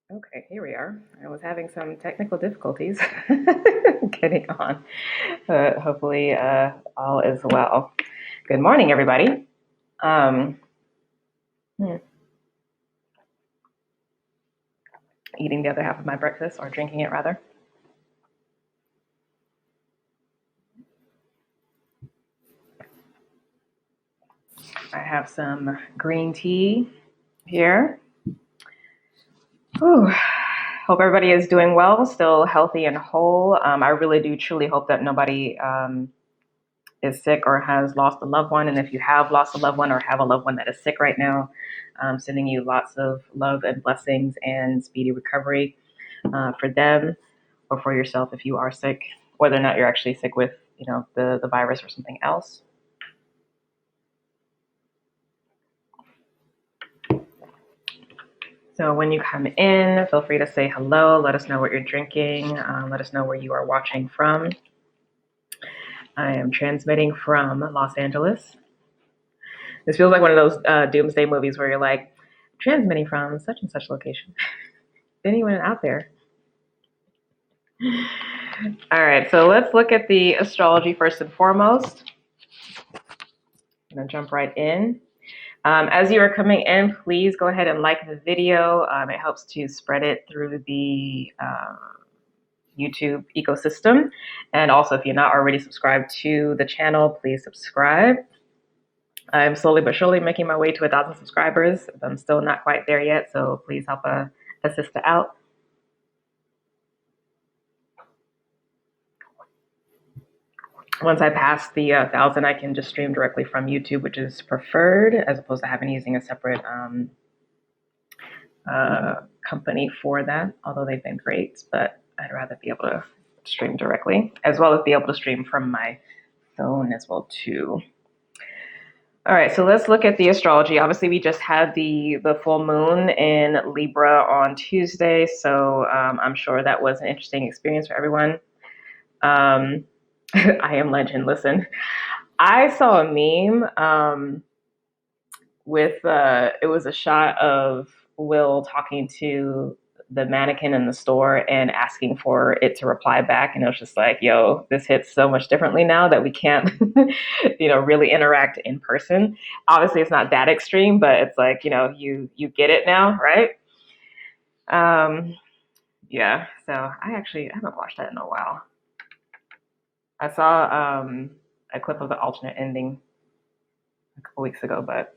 Okay, here we are. I was having some technical difficulties getting on, but hopefully all is well. Good morning, everybody. Um, hmm, Eating the other half of my breakfast, or drinking it rather. I have some green tea here. Whew. Hope everybody is doing well, still healthy and whole. I really do truly hope that nobody is sick or has lost a loved one. And if you have lost a loved one or have a loved one that is sick right now, sending you lots of love and blessings and speedy recovery for them or for yourself if you are sick, whether or not you're actually sick with, the virus or something else. So when you come in, feel free to say hello. Let us know what you're drinking. Let us know where you are watching from. I am transmitting from Los Angeles. This feels like one of those doomsday movies where you're like, transmitting from such and such location. Anyone out there? All right, so let's look at the astrology first and foremost. I'm gonna jump right in. As you are coming in, please go ahead and like the video. It helps to spread it through the YouTube ecosystem. And also, if you're not already subscribed to the channel, please subscribe. I'm slowly but surely making my way to 1,000 subscribers. I'm still not quite there yet, so please help a sister out. Once I pass the 1,000, I can just stream directly from YouTube, which is preferred, as opposed to having using a separate company for that. Although they've been great, but I'd rather be able to stream directly, as well as be able to stream from my phone as well too. All right, so let's look at the astrology. Obviously, we just had the full moon in Libra on Tuesday, so I'm sure that was an interesting experience for everyone. I am legend. Listen, I saw a meme with it was a shot of Will talking to the mannequin in the store and asking for it to reply back, and it was just like, "Yo, this hits so much differently now that we can't, really interact in person." Obviously, it's not that extreme, but it's like you get it now, right? Um, yeah. So I haven't watched that in a while. I saw a clip of the alternate ending a couple weeks ago, but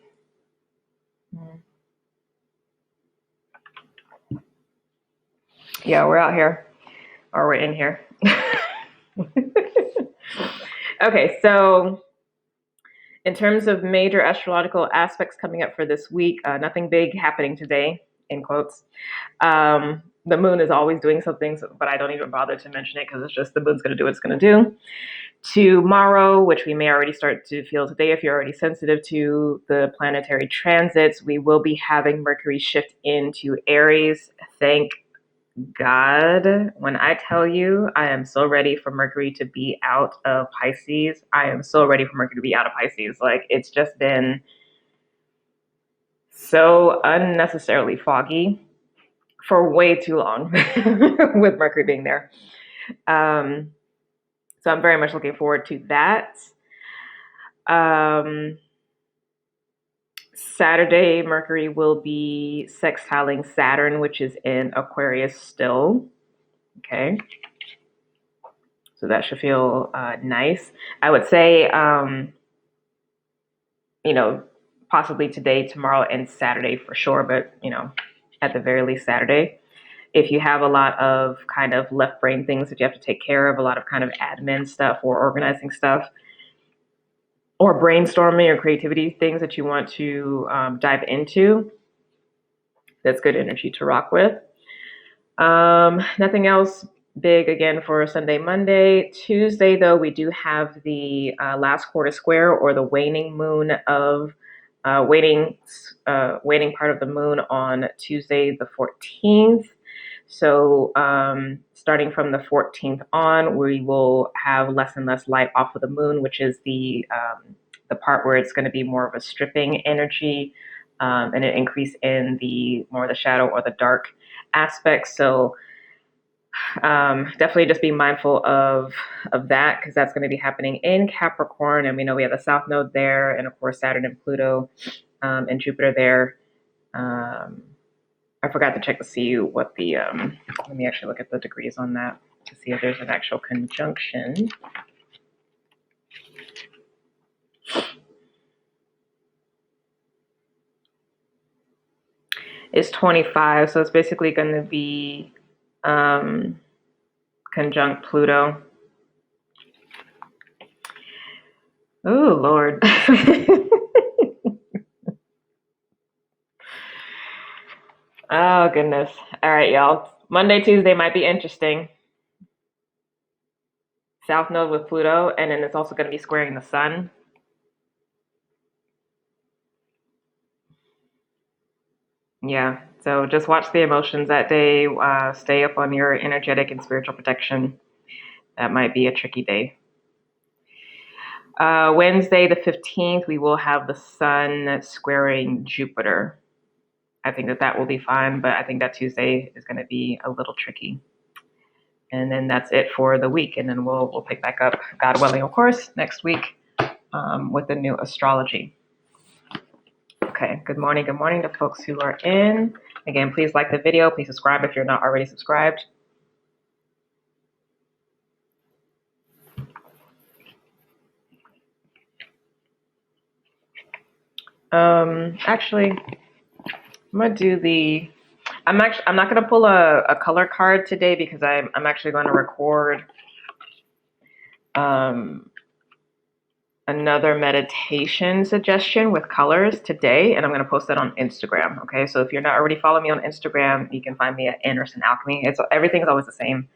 yeah, we're out here or we're in here. Okay, so in terms of major astrological aspects coming up for this week, nothing big happening today, in quotes. The moon is always doing something, but I don't even bother to mention it because it's just the moon's going to do what it's going to do. Tomorrow, which we may already start to feel today if you're already sensitive to the planetary transits, we will be having Mercury shift into Aries. Thank God, when I tell you I am so ready for Mercury to be out of Pisces, I am so ready for Mercury to be out of Pisces. Like, it's just been so unnecessarily foggy for way too long with Mercury being there. So I'm very much looking forward to that. Saturday, Mercury will be sextiling Saturn, which is in Aquarius still. Okay. So that should feel nice. I would say, possibly today, tomorrow, and Saturday for sure, but, at the very least, Saturday. If you have a lot of kind of left brain things that you have to take care of, a lot of kind of admin stuff or organizing stuff, or brainstorming or creativity things that you want to dive into, that's good energy to rock with. Nothing else big again for Sunday, Monday. Tuesday, though, we do have the last quarter square, or the waning moon of waning part of the moon on Tuesday the 14th. So starting from the 14th on, we will have less and less light off of the moon, which is the part where it's going to be more of a stripping energy, and an increase in the more the shadow or the dark aspects. So definitely just be mindful of that, because that's going to be happening in Capricorn, and we know we have the South Node there, and of course Saturn and Pluto and Jupiter there. I forgot to check to see what the let me actually look at the degrees on that to see if there's an actual conjunction. It's 25, so it's basically going to be conjunct Pluto. Oh, Lord. Oh, goodness. All right, y'all. Monday, Tuesday might be interesting. South Node with Pluto, and then it's also going to be squaring the Sun. Yeah, so just watch the emotions that day. Stay up on your energetic and spiritual protection. That might be a tricky day. Wednesday, the 15th, we will have the Sun squaring Jupiter. I think that will be fine, but I think that Tuesday is going to be a little tricky. And then that's it for the week, and then we'll pick back up, God willing, of course, next week with the new astrology. Okay, good morning to folks who are in. Again, please like the video. Please subscribe if you're not already subscribed. Actually, I'm gonna do the. I'm not gonna pull a color card today because I'm actually going to record another meditation suggestion with colors today, and I'm going to post that on Instagram. Okay, so if you're not already following me on Instagram, you can find me at Anderson Alchemy. Everything's always the same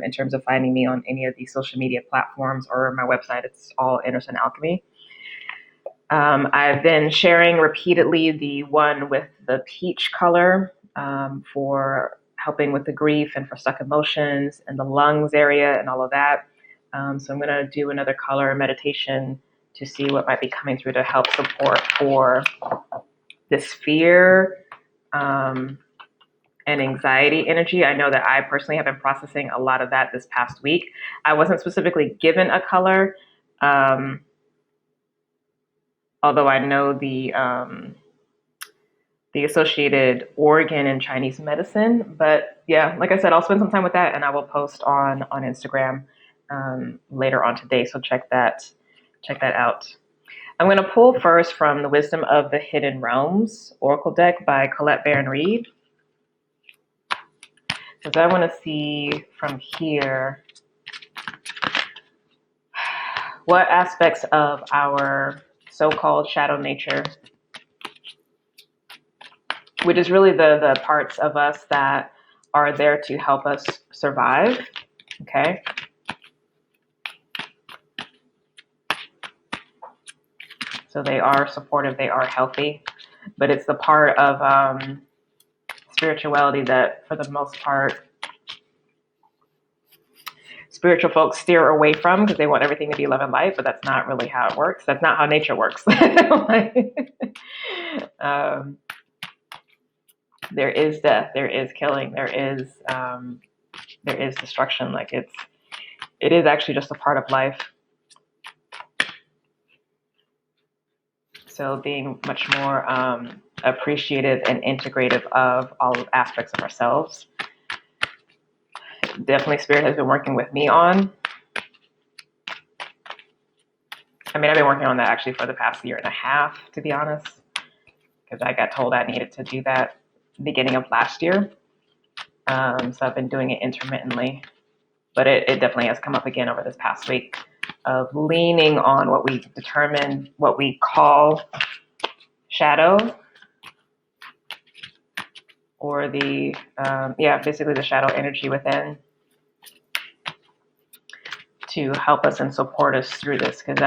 in terms of finding me on any of these social media platforms or my website. It's all Anderson Alchemy. I've been sharing repeatedly the one with the peach color for helping with the grief and for stuck emotions and the lungs area and all of that. So I'm going to do another color meditation to see what might be coming through to help support for this fear and anxiety energy. I know that I personally have been processing a lot of that this past week. I wasn't specifically given a color, although I know the associated organ in Chinese medicine. But yeah, like I said, I'll spend some time with that, and I will post on Instagram later on today. So check that out. I'm going to pull first from the Wisdom of the Hidden Realms Oracle deck by Colette Baron Reed, because I want to see from here what aspects of our so-called shadow nature, which is really the parts of us that are there to help us survive, okay? So they are supportive, they are healthy, but it's the part of spirituality that, for the most part, spiritual folks steer away from because they want everything to be love and light, but that's not really how it works. That's not how nature works. There is death, there is killing, there is destruction. Like it is actually just a part of life. So being much more appreciative and integrative of all aspects of ourselves. Definitely Spirit has been working with me on. I mean, I've been working on that actually for the past year and a half, to be honest, because I got told I needed to do that beginning of last year. So I've been doing it intermittently, but it definitely has come up again over this past week of leaning on what we determine, what we call shadow, or the, basically the shadow energy within, to help us and support us through this, because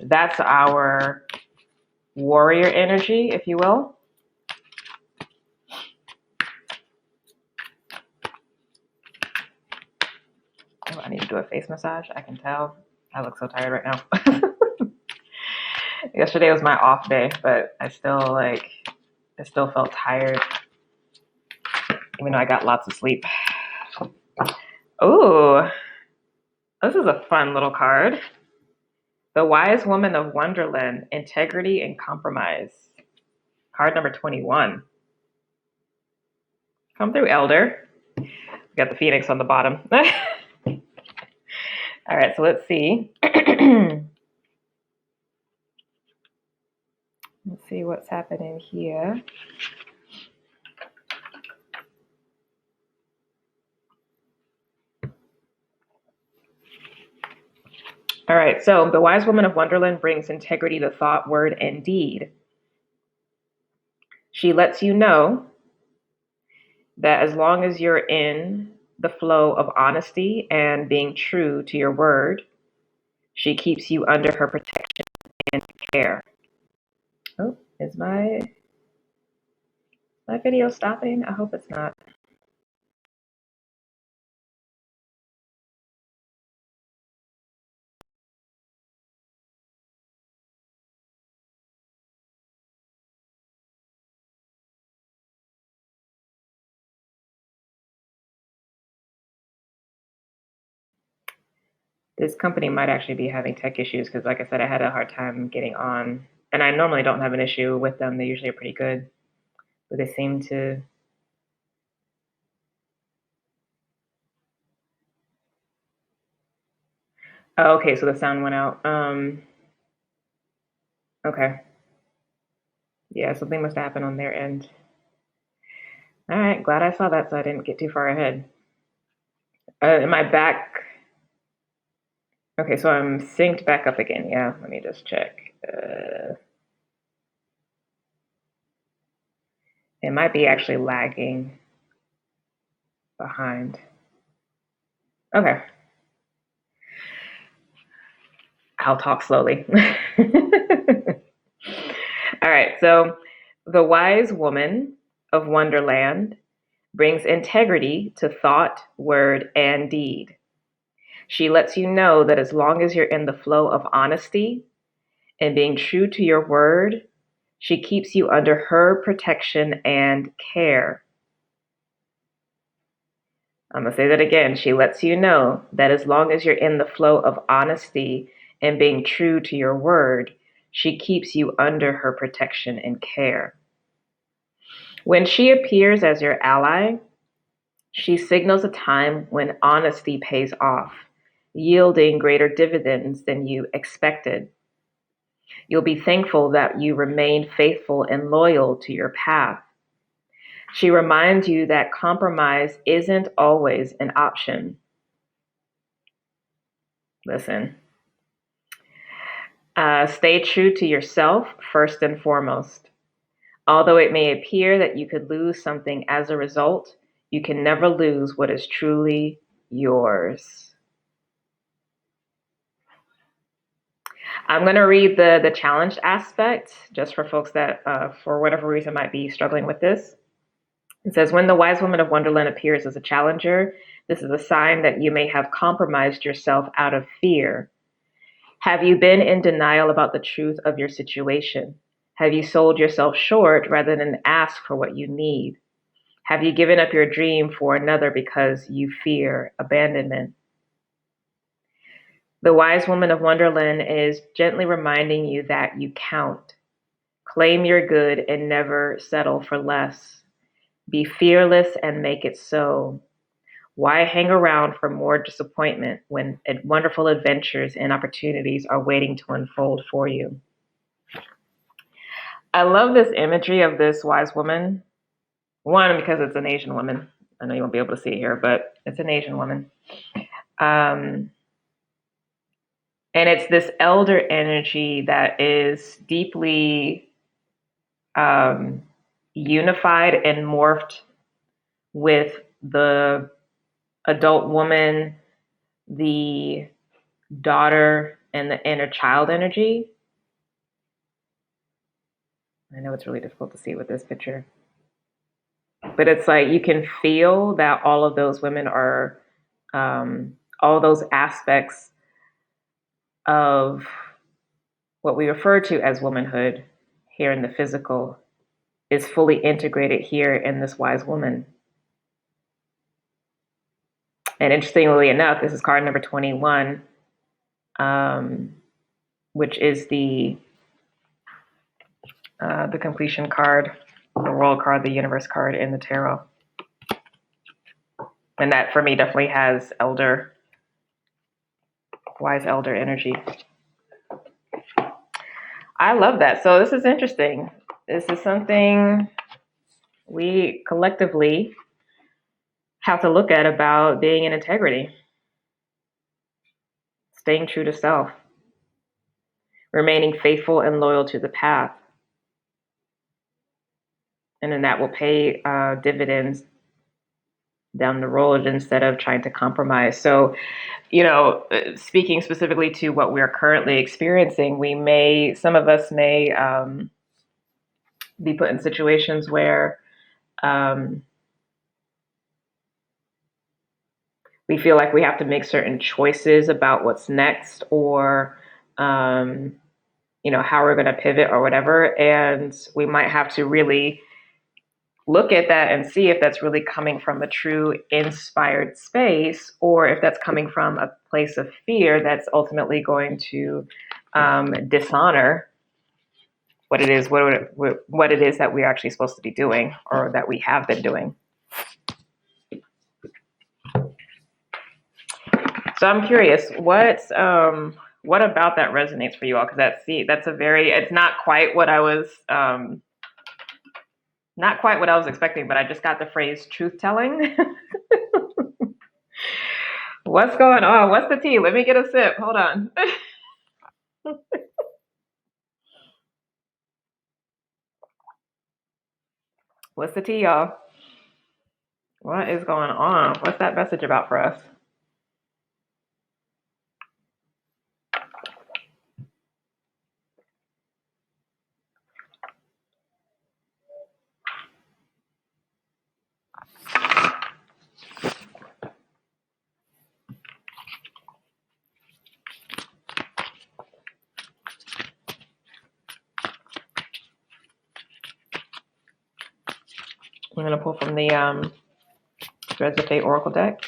that's our warrior energy, if you will. Oh, I need to do a face massage. I can tell. I look so tired right now. Yesterday was my off day, but I still felt tired. even though I got lots of sleep. Oh, this is a fun little card. The Wise Woman of Wonderland, Integrity and Compromise. Card number 21. Come through, Elder. We got the Phoenix on the bottom. All right, so let's see. Let's see what's happening here. All right, so the Wise Woman of Wonderland brings integrity to thought, word, and deed. She lets you know that as long as you're in the flow of honesty and being true to your word, she keeps you under her protection and care. Oh, is my video stopping? I hope it's not. This company might actually be having tech issues because, like I said, I had a hard time getting on. And I normally don't have an issue with them. They usually are pretty good. But they seem to... Oh, okay, so the sound went out. Okay. Yeah, something must have happened on their end. All right, glad I saw that so I didn't get too far ahead. Am I back? Okay, so I'm synced back up again. Yeah, let me just check. It might be actually lagging behind. Okay. I'll talk slowly. All right, so the Wise Woman of Wonderland brings integrity to thought, word, and deed. She lets you know that as long as you're in the flow of honesty and being true to your word, she keeps you under her protection and care. I'm going to say that again. She lets you know that as long as you're in the flow of honesty and being true to your word, she keeps you under her protection and care. When she appears as your ally, she signals a time when honesty pays off, yielding greater dividends than you expected. You'll be thankful that you remained faithful and loyal to your path. She reminds you that compromise isn't always an option. Listen. Stay true to yourself first and foremost. Although it may appear that you could lose something as a result, you can never lose what is truly yours. I'm going to read the challenge aspect just for folks that, for whatever reason, might be struggling with this. It says, when the Wise Woman of Wonderland appears as a challenger, this is a sign that you may have compromised yourself out of fear. Have you been in denial about the truth of your situation? Have you sold yourself short rather than ask for what you need? Have you given up your dream for another because you fear abandonment? The Wise Woman of Wonderland is gently reminding you that you count. Claim your good and never settle for less. Be fearless and make it so. Why hang around for more disappointment when wonderful adventures and opportunities are waiting to unfold for you? I love this imagery of this wise woman. One, because it's an Asian woman. I know you won't be able to see it here, but it's an Asian woman. And it's this elder energy that is deeply unified and morphed with the adult woman, the daughter, and the inner child energy. I know it's really difficult to see with this picture, but it's like you can feel that all of those women are, all those aspects of what we refer to as womanhood here in the physical is fully integrated here in this wise woman. And interestingly enough, this is card number 21, which is the completion card, the world card, the universe card in the tarot. And that for me definitely has elder, wise elder energy. I love that. So this is interesting. This is something we collectively have to look at about being in integrity, staying true to self, remaining faithful and loyal to the path. And then that will pay dividends down the road instead of trying to compromise. So, speaking specifically to what we're currently experiencing, some of us may be put in situations where we feel like we have to make certain choices about what's next, or how we're going to pivot or whatever. And we might have to really look at that and see if that's really coming from a true inspired space, or if that's coming from a place of fear that's ultimately going to dishonor what it is that we're actually supposed to be doing, or that we have been doing. So I'm curious, what about that resonates for you all? Because it's not quite what I was expecting, but I just got the phrase truth telling. What's going on? What's the tea? Let me get a sip. Hold on. What's the tea, y'all? What is going on? What's that message about for us? I'm going to pull from the Jynnette the Oracle deck.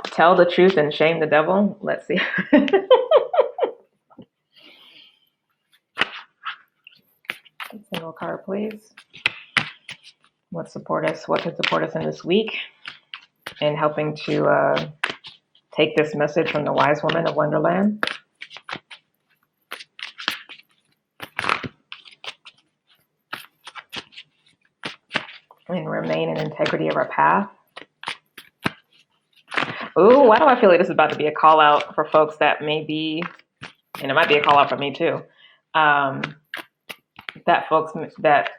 Tell the truth and shame the devil. Let's see. Single card, please. What can support us in this week in helping to take this message from the wise woman of Wonderland? And remain in integrity of our path. Ooh, why do I feel like this is about to be a call out for folks that may be, and it might be a call out for me too, that folks that,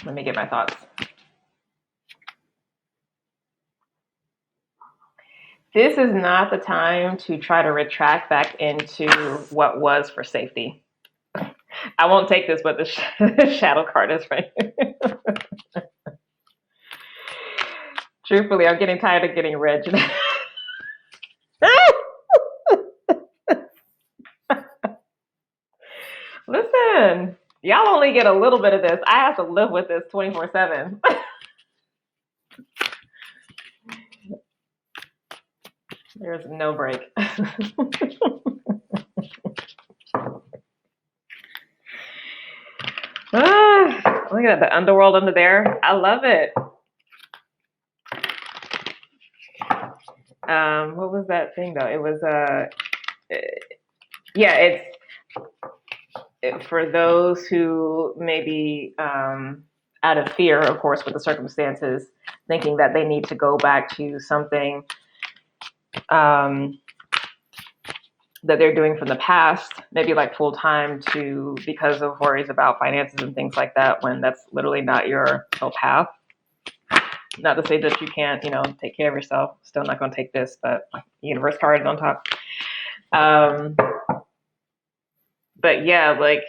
let me get my thoughts. This is not the time to try to retract back into what was for safety. I won't take this, but the shadow card is right here. Truthfully, I'm getting tired of getting red. Listen, y'all only get a little bit of this. I have to live with this 24/7. There's no break. Look at the underworld under there. I love it. What was that thing though? It was it's for those who may be out of fear, of course, with the circumstances, thinking that they need to go back to something that they're doing from the past, maybe like full time, because of worries about finances and things like that, when that's literally not your whole path. Not to say that you can't, take care of yourself. Still not going to take this, but universe card is on top. But yeah, like,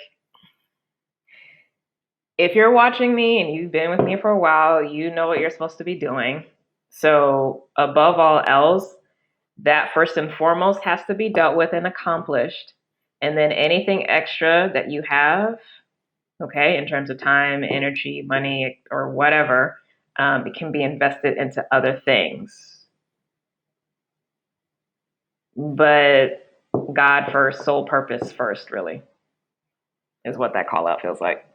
if you're watching me and you've been with me for a while, you know what you're supposed to be doing. So above all else, that first and foremost has to be dealt with and accomplished. And then anything extra that you have, okay, in terms of time, energy, money, or whatever, it can be invested into other things. But God first, sole purpose first, really, is what that call out feels like.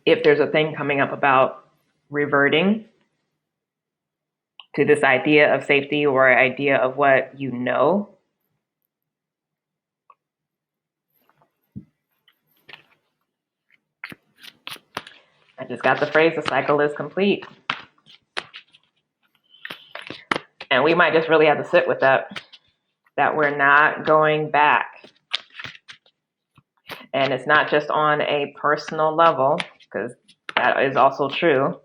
If there's a thing coming up about reverting to this idea of safety or idea of what you know, I just got the phrase, the cycle is complete. And we might just really have to sit with that we're not going back. And it's not just on a personal level, because that is also true.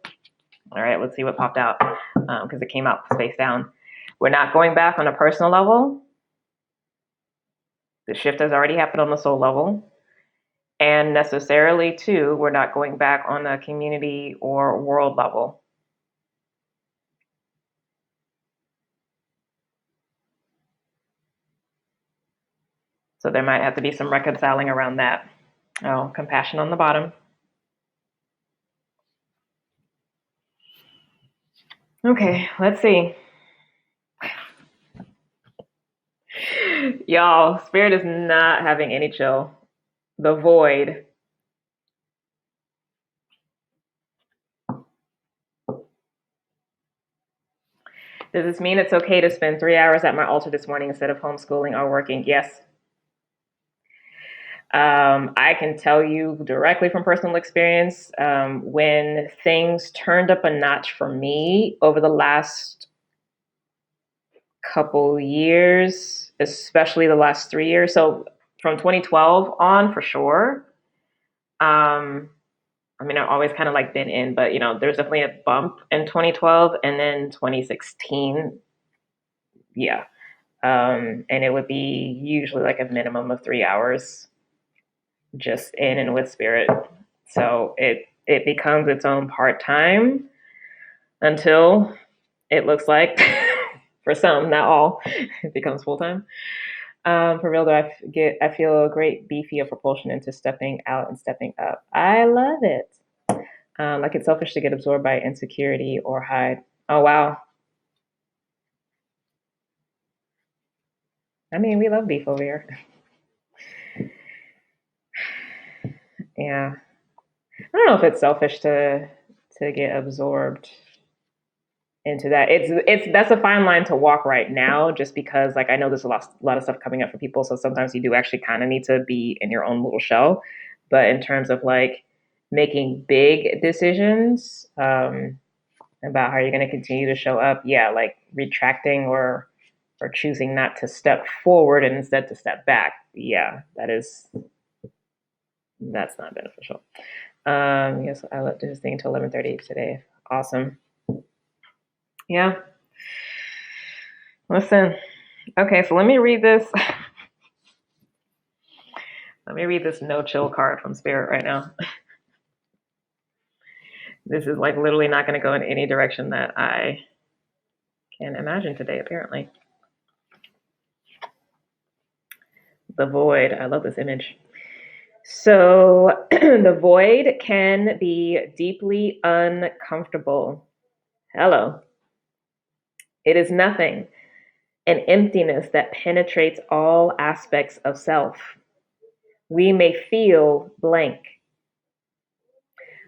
All right, let's see what popped out, because it came out face down. We're not going back on a personal level. The shift has already happened on the soul level. And necessarily, too, we're not going back on a community or world level. So there might have to be some reconciling around that. Oh, compassion on the bottom. Okay, let's see. Y'all, Spirit is not having any chill. The void. Does this mean it's okay to spend 3 hours at my altar this morning instead of homeschooling or working? Yes. I can tell you directly from personal experience, when things turned up a notch for me over the last couple years, especially the last 3 years. So from 2012 on, for sure. I mean, I've always kind of like been in, but there's definitely a bump in 2012, and then 2016, yeah. And it would be usually like a minimum of 3 hours just in and with spirit. So it becomes its own part-time until it looks like for some, not all, it becomes full-time. For real though, I feel a great beefy of propulsion into stepping out and stepping up. I love it. Like it's selfish to get absorbed by insecurity or hide. Oh wow. I mean, we love beef over here. Yeah. I don't know if it's selfish to get absorbed into that. It's that's a fine line to walk right now, just because like I know there's a lot of stuff coming up for people, so sometimes you do actually kind of need to be in your own little shell. But in terms of like making big decisions about how you're going to continue to show up, yeah, like retracting or choosing not to step forward and instead to step back, yeah, that's not beneficial. Yes, I left this thing until 11:30 today. Awesome. Yeah. Listen. Okay, so let me read this. Let me read this no chill card from Spirit right now. This is like literally not going to go in any direction that I can imagine today, apparently. The void. I love this image. So the void can be deeply uncomfortable. Hello. It is nothing, an emptiness that penetrates all aspects of self. We may feel blank.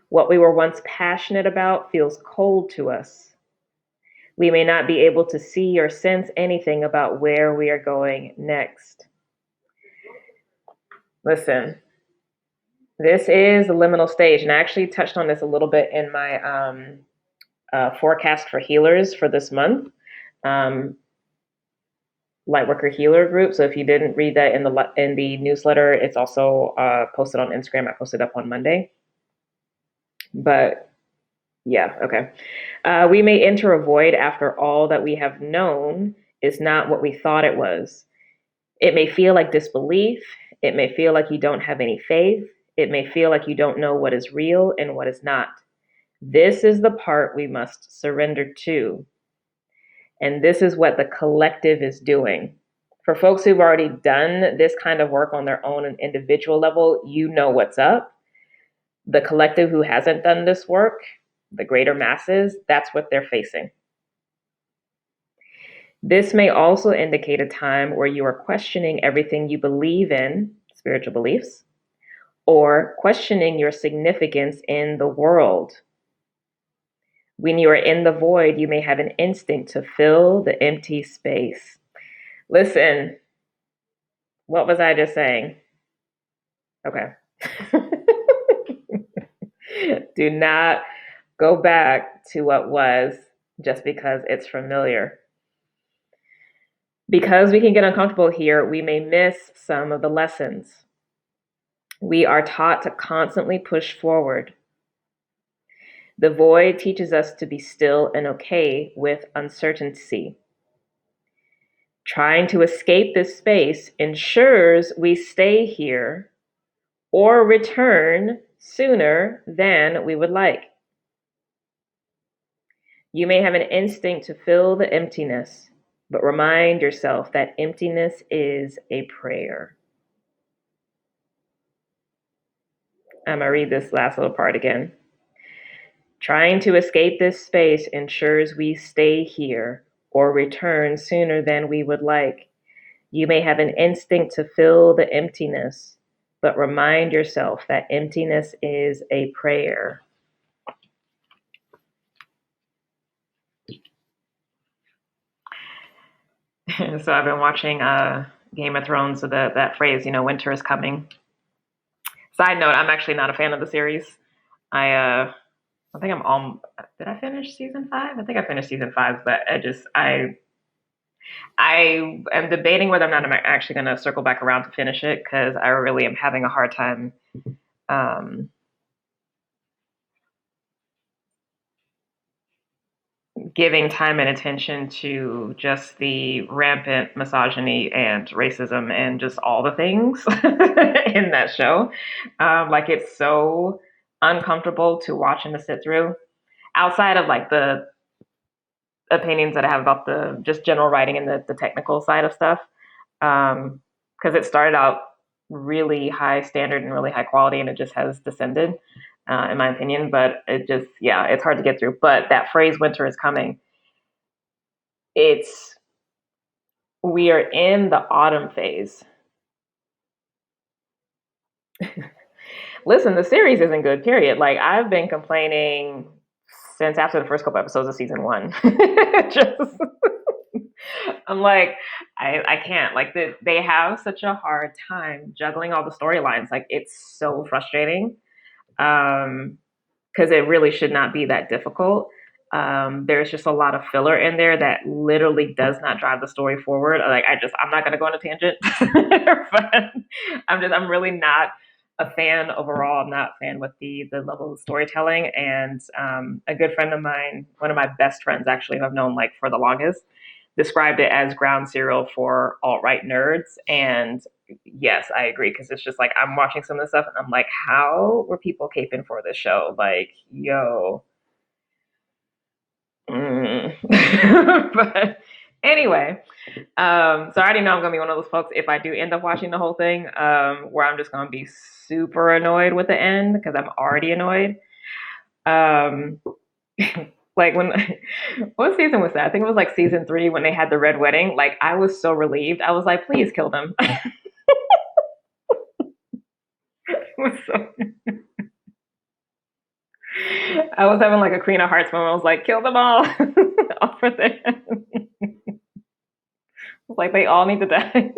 What we were once passionate about feels cold to us. We may not be able to see or sense anything about where we are going next. Listen, this is the liminal stage, and I actually touched on this a little bit in my forecast for healers for this month. Lightworker Healer group. So if you didn't read that in the newsletter, it's also posted on Instagram. I posted up on Monday. But yeah, okay. We may enter a void after all that we have known is not what we thought it was. It may feel like disbelief. It may feel like you don't have any faith. It may feel like you don't know what is real and what is not. This is the part we must surrender to. And this is what the collective is doing For folks who've already done this kind of work on their own and individual level, you know what's up. The collective who hasn't done this work, the greater masses, that's what they're facing. This may also indicate a time where you are questioning everything you believe in, spiritual beliefs, or questioning your significance in the world. When you are in the void, you may have an instinct to fill the empty space. Listen, what was I just saying? Okay. Do not go back to what was just because it's familiar. Because we can get uncomfortable here, we may miss some of the lessons. We are taught to constantly push forward. The void teaches us to be still and okay with uncertainty. Trying to escape this space ensures we stay here or return sooner than we would like. You may have an instinct to fill the emptiness, but remind yourself that emptiness is a prayer. I'm going to read this last little part again. Trying to escape this space ensures we stay here or return sooner than we would like. You may have an instinct to fill the emptiness, but remind yourself that emptiness is a prayer. So I've been watching Game of Thrones, so that phrase, winter is coming. Side note, I'm actually not a fan of the series. I think I'm all. Did I finish season 5? I think I finished season 5, but I am debating whether or not I'm actually going to circle back around to finish it because I really am having a hard time giving time and attention to just the rampant misogyny and racism and just all the things in that show. Like it's so uncomfortable to watch and to sit through. Outside of like the opinions that I have about the just general writing and the technical side of stuff, because it started out really high standard and really high quality, and it just has descended, in my opinion. But it's hard to get through. But that phrase "winter is coming," we are in the autumn phase. Listen, the series isn't good, period. Like I've been complaining since after the first couple episodes of season 1. Just I'm like, I can't. Like they have such a hard time juggling all the storylines. Like it's so frustrating. Because it really should not be that difficult. There's just a lot of filler in there that literally does not drive the story forward. Like I'm not gonna go on a tangent, but I'm really not a fan overall. I'm not a fan with the level of storytelling. And a good friend of mine, one of my best friends actually, who I've known like for the longest, described it as ground zero for alt-right nerds. And yes, I agree, because it's just like I'm watching some of this stuff and I'm like, how were people caping for this show? Like, yo. But anyway, so I already know I'm gonna be one of those folks if I do end up watching the whole thing, where I'm just gonna be super annoyed with the end because I'm already annoyed. Um, like when what season was that? I think it was like season 3 when they had the red wedding. Like I was so relieved. I was like, please kill them. So, I was having like a Queen of Hearts moment. I was like, kill them all. All for them. Like they all need to die.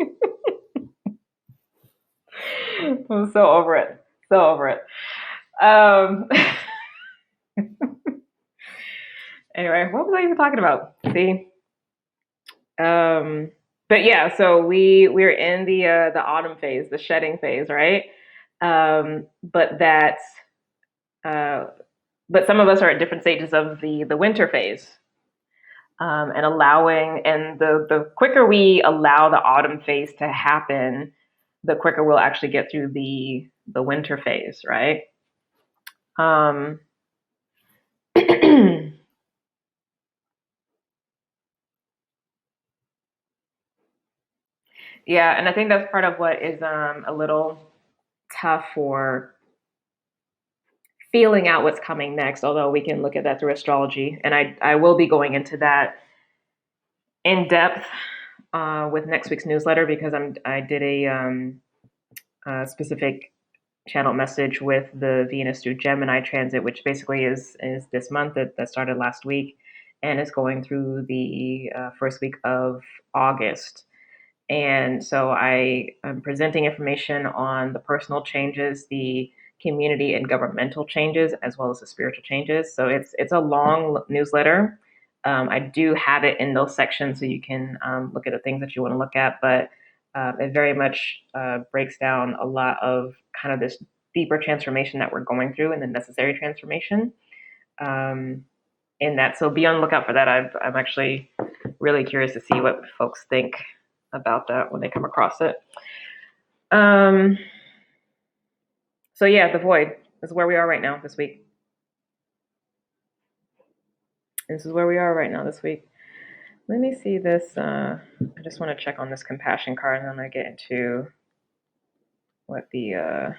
I was so over it. So over it. Um, anyway, what was I even talking about? See? But yeah, so we're in the autumn phase, the shedding phase, right? But that's but some of us are at different stages of the winter phase. And the quicker we allow the autumn phase to happen, the quicker we'll actually get through the winter phase, right? Um, Yeah, and I think that's part of what is a little tough for feeling out what's coming next, although we can look at that through astrology. And I will be going into that in depth with next week's newsletter because I did a specific channel message with the Venus through Gemini transit, which basically is this month that started last week and is going through the first week of August. And so I am presenting information on the personal changes, the community and governmental changes, as well as the spiritual changes. So it's a long newsletter. I do have it in those sections so you can look at the things that you want to look at, but it very much breaks down a lot of kind of this deeper transformation that we're going through and the necessary transformation in that. So be on the lookout for that. I'm actually really curious to see what folks think about that when they come across it. So yeah, the void is where we are right now this week. This is where we are right now this week. Let me see this. I just want to check on this compassion card, and then I get into what the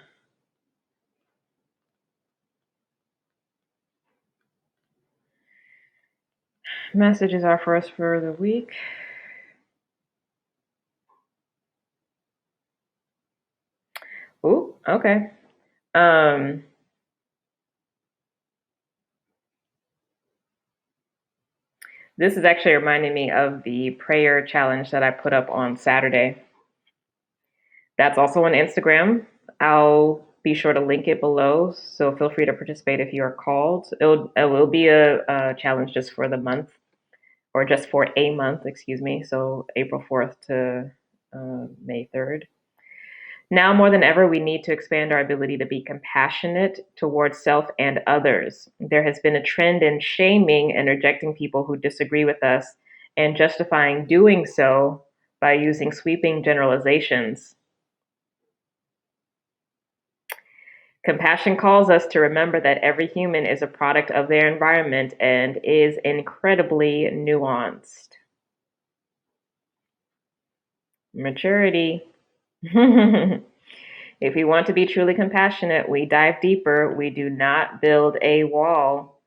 messages are for us for the week. Ooh, okay. This is actually reminding me of the prayer challenge that I put up on Saturday. That's also on Instagram. I'll be sure to link it below, so feel free to participate if you are called. It will be a challenge just for the month, or just for a month, excuse me. So April 4th to May 3rd. Now more than ever, we need to expand our ability to be compassionate towards self and others. There has been a trend in shaming and rejecting people who disagree with us and justifying doing so by using sweeping generalizations. Compassion calls us to remember that every human is a product of their environment and is incredibly nuanced. Maturity. If we want to be truly compassionate, we dive deeper. We do not build a wall.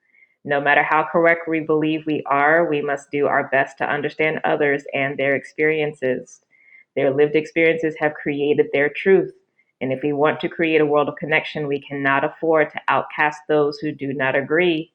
No matter how correct we believe we are, we must do our best to understand others and their experiences. Their lived experiences have created their truth. And if we want to create a world of connection, we cannot afford to outcast those who do not agree.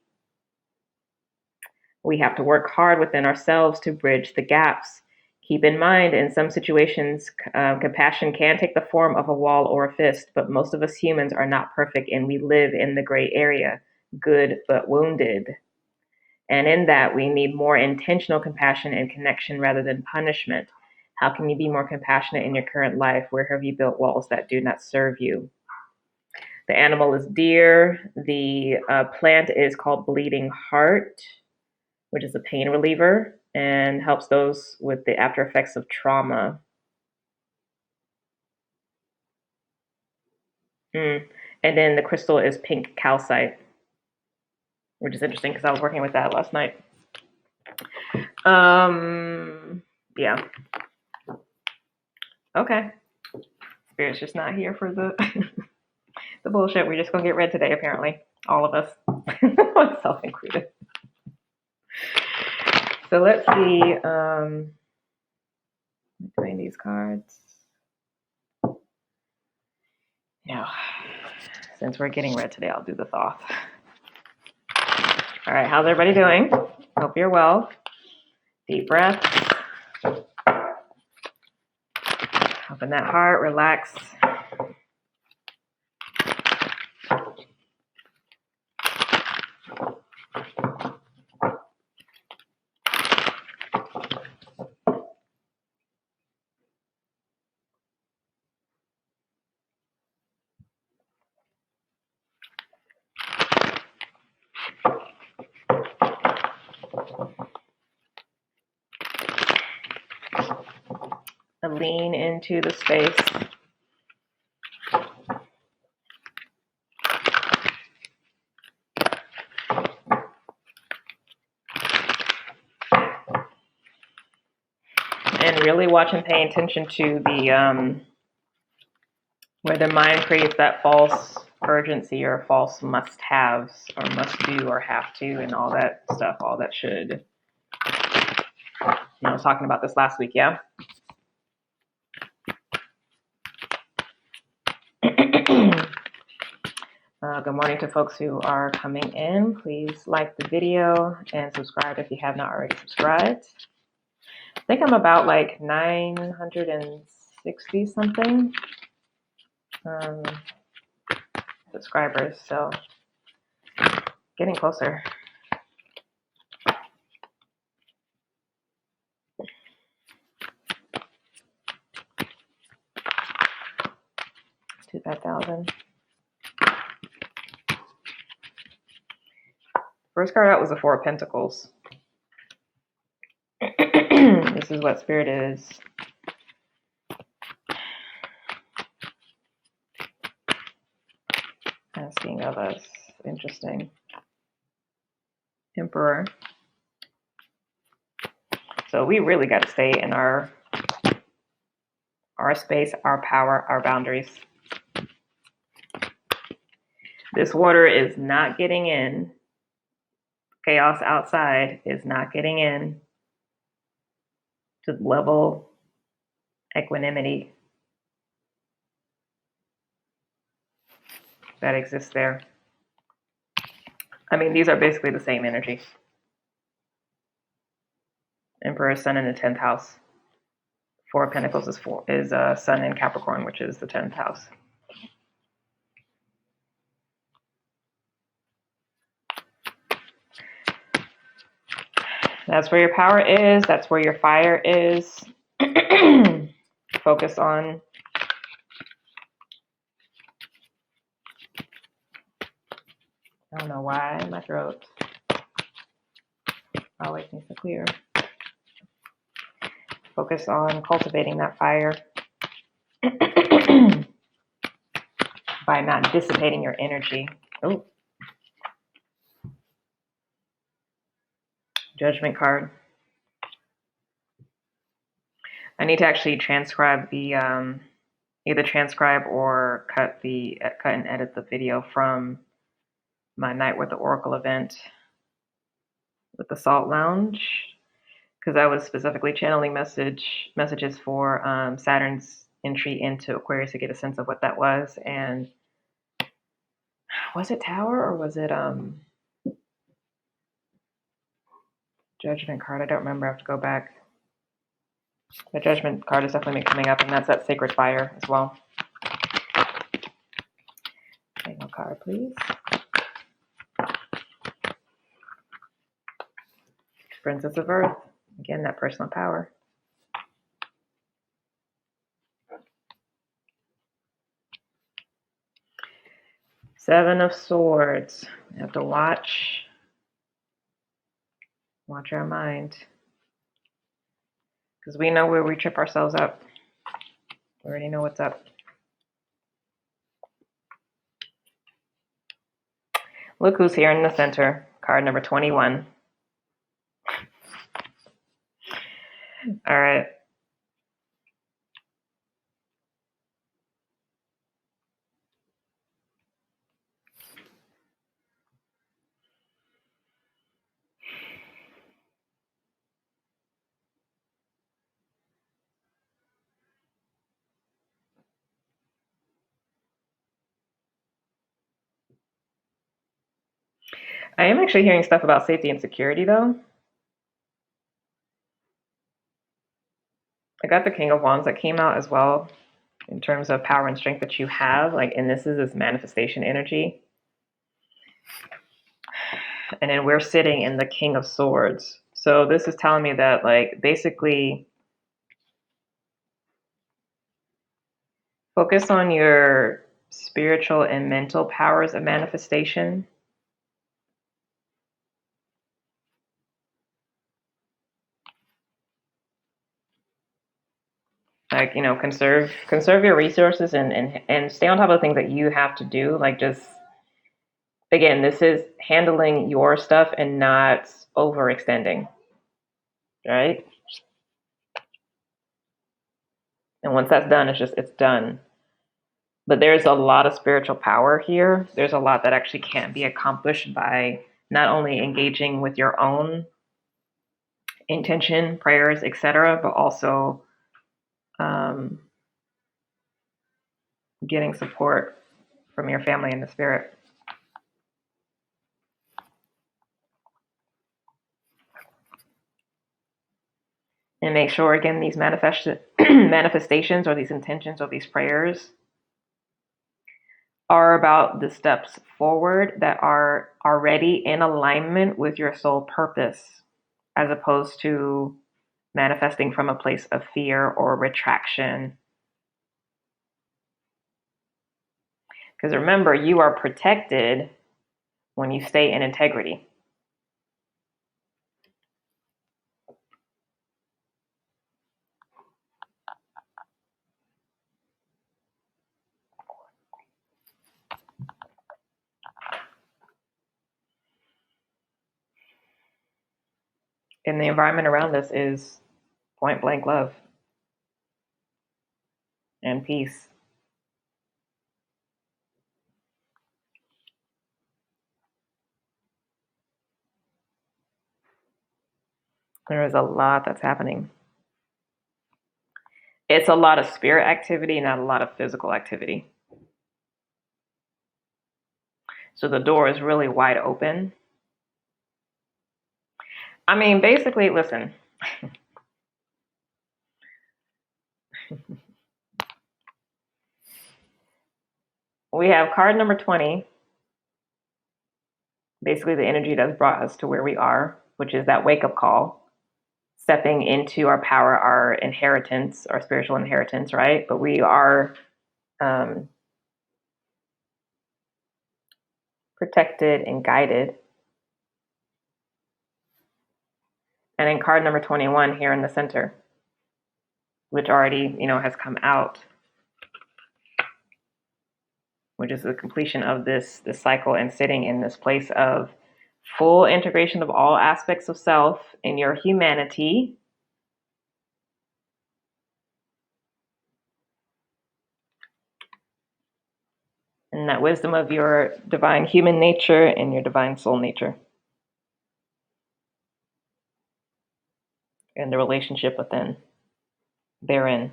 We have to work hard within ourselves to bridge the gaps. Keep in mind, in some situations, compassion can take the form of a wall or a fist, but most of us humans are not perfect and we live in the gray area, good but wounded. And in that, we need more intentional compassion and connection rather than punishment. How can you be more compassionate in your current life? Where have you built walls that do not serve you? The animal is deer. The plant is called bleeding heart, which is a pain reliever and helps those with the after effects of trauma. And then the crystal is pink calcite, which is interesting because I was working with that last night. Yeah. Okay. Spirit's just not here for the the bullshit. We're just gonna get read today, apparently. All of us, myself included. So let's see. Doing these cards. Yeah. Since we're getting read today, I'll do the thought. All right, how's everybody doing? Hope you're well. Deep breath. Open that heart, relax. And lean into the space. And really watch and pay attention to the where the mind creates that false urgency or false must-haves or must do or have to and all that stuff, all that should. I was talking about this last week, yeah? Good morning to folks who are coming in. Please like the video and subscribe if you have not already subscribed. I think I'm about like 960 something subscribers, so getting closer. To that 1,000. First card out was the Four of Pentacles. This is what Spirit is asking of us. Interesting. Emperor. So we really got to stay in our space, our power, our boundaries. This water is not getting in. Chaos outside is not getting in to level equanimity that exists there. I mean, these are basically the same energy. Emperor, Sun in the 10th house. Four of Pentacles is Sun in Capricorn, which is the 10th house. That's where your power is. That's where your fire is. Focus on I don't know why my throat always needs to clear. Focus on cultivating that fire by not dissipating your energy. Oh, Judgment card. I need to actually transcribe the either transcribe or cut and edit the video from my Night with the Oracle event with the Salt Lounge, because I was specifically channeling messages for Saturn's entry into Aquarius to get a sense of what that was. And was it Tower or was it Judgment card? I don't remember. I have to go back. The Judgment card is definitely coming up, and that's that Sacred Fire as well. Final card, please. Princess of Earth. Again, that personal power. Seven of Swords. We have to watch our mind. Because we know where we trip ourselves up. We already know what's up. Look who's here in the center. Card number 21. All right. I am actually hearing stuff about safety and security, though. I got the King of Wands that came out as well in terms of power and strength that you have. Like, and this is this manifestation energy. And then we're sitting in the King of Swords. So this is telling me that, like, basically focus on your spiritual and mental powers of manifestation. Like, you know, conserve your resources and stay on top of the things that you have to do. Like, just, again, this is handling your stuff and not overextending, right? And once that's done, it's done. But there's a lot of spiritual power here. There's a lot that actually can't be accomplished by not only engaging with your own intention, prayers, etc., but also um, getting support from your family and the spirit. And make sure, again, these manifestations or these intentions or these prayers are about the steps forward that are already in alignment with your soul purpose, as opposed to manifesting from a place of fear or retraction. Because remember, you are protected when you stay in integrity. And the environment around us is point blank love and peace. There is a lot that's happening. It's a lot of spirit activity, not a lot of physical activity. So the door is really wide open. I mean, basically, listen. We have card number 20, basically the energy that's brought us to where we are, which is that wake up call, stepping into our power, our inheritance, our spiritual inheritance, right? But we are protected and guided. And then card number 21 here in the center, which already, has come out, which is the completion of this cycle and sitting in this place of full integration of all aspects of self in your humanity. And that wisdom of your divine human nature and your divine soul nature. And the relationship within, therein.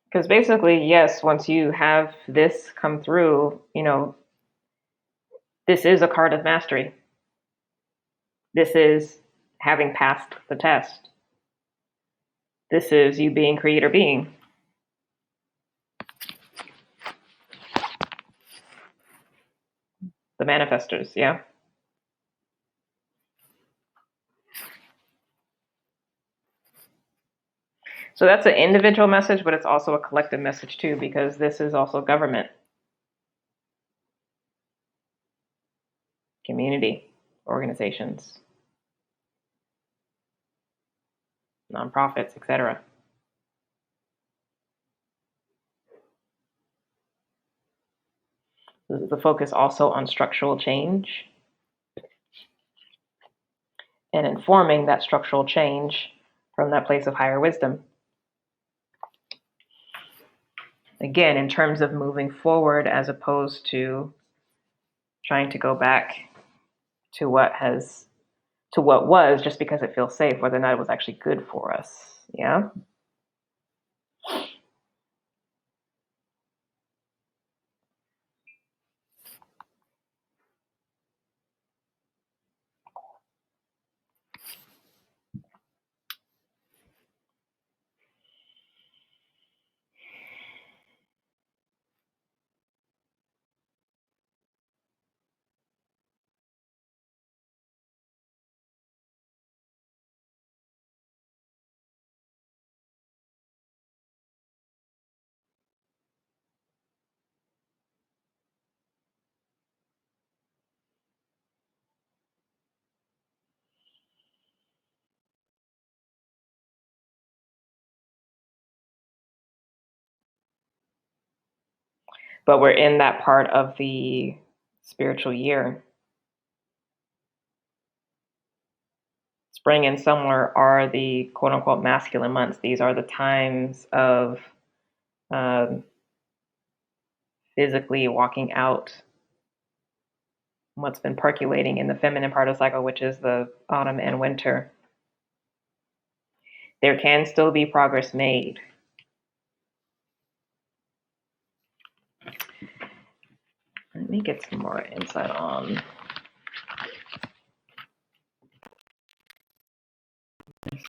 Because basically, yes, once you have this come through, this is a card of mastery. This is having passed the test. This is you being creator being. The manifestors, yeah. So that's an individual message, but it's also a collective message too, because this is also government, community, organizations, nonprofits, etc. This is the focus also on structural change and informing that structural change from that place of higher wisdom. Again, in terms of moving forward as opposed to trying to go back to what was just because it feels safe, whether or not it was actually good for us. Yeah. But we're in that part of the spiritual year. Spring and summer are the quote unquote masculine months. These are the times of um, physically walking out what's been percolating in the feminine part of the cycle, which is the autumn and winter. There can still be progress made. Let me get some more insight on this.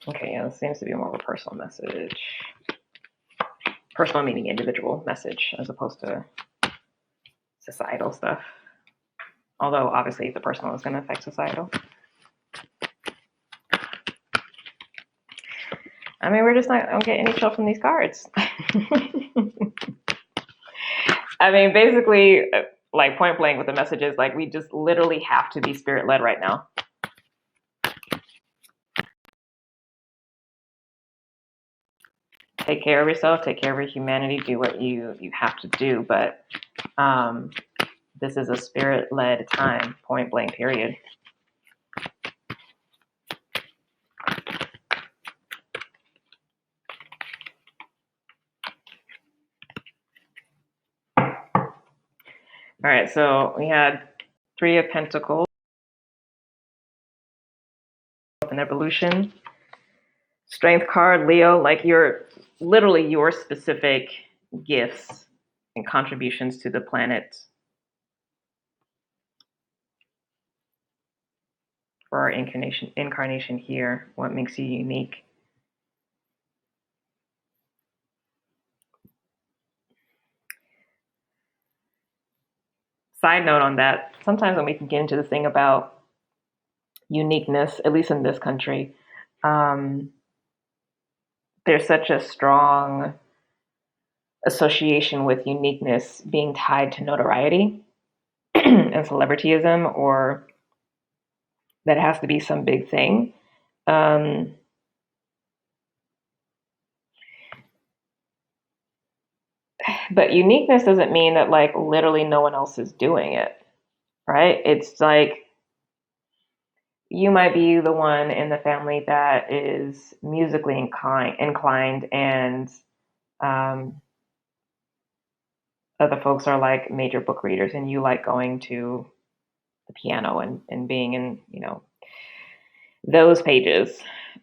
Okay, yeah, this seems to be more of a personal message. Personal meaning individual message as opposed to societal stuff. Although obviously the personal is going to affect societal. I mean, we're just not going to get any chill from these cards. I mean, basically, like point blank with the messages, like we just literally have to be spirit led right now. Take care of yourself, take care of your humanity, do what you have to do. But this is a spirit led time, point blank, period. All right, so we had Three of Pentacles, an evolution. Strength card, Leo, like literally your specific gifts and contributions to the planet for our incarnation here, what makes you unique. Side note on that, sometimes when we can get into this thing about uniqueness, at least in this country, there's such a strong association with uniqueness being tied to notoriety and celebrityism, or that it has to be some big thing. But uniqueness doesn't mean that like literally no one else is doing it, right? It's like you might be the one in the family that is musically inclined and other folks are like major book readers and you like going to the piano and being in, those pages.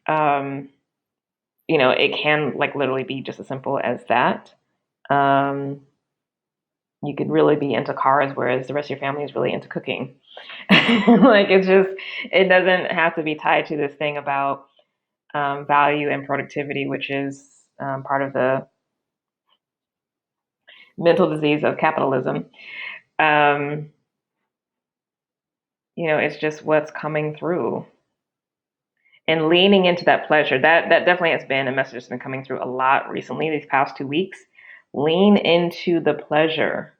It can like literally be just as simple as that. You could really be into cars, whereas the rest of your family is really into cooking. Like it doesn't have to be tied to this thing about value and productivity, which is part of the mental disease of capitalism. It's just what's coming through. And leaning into that pleasure, that definitely has been a message that's been coming through a lot recently, these past 2 weeks. Lean into the pleasure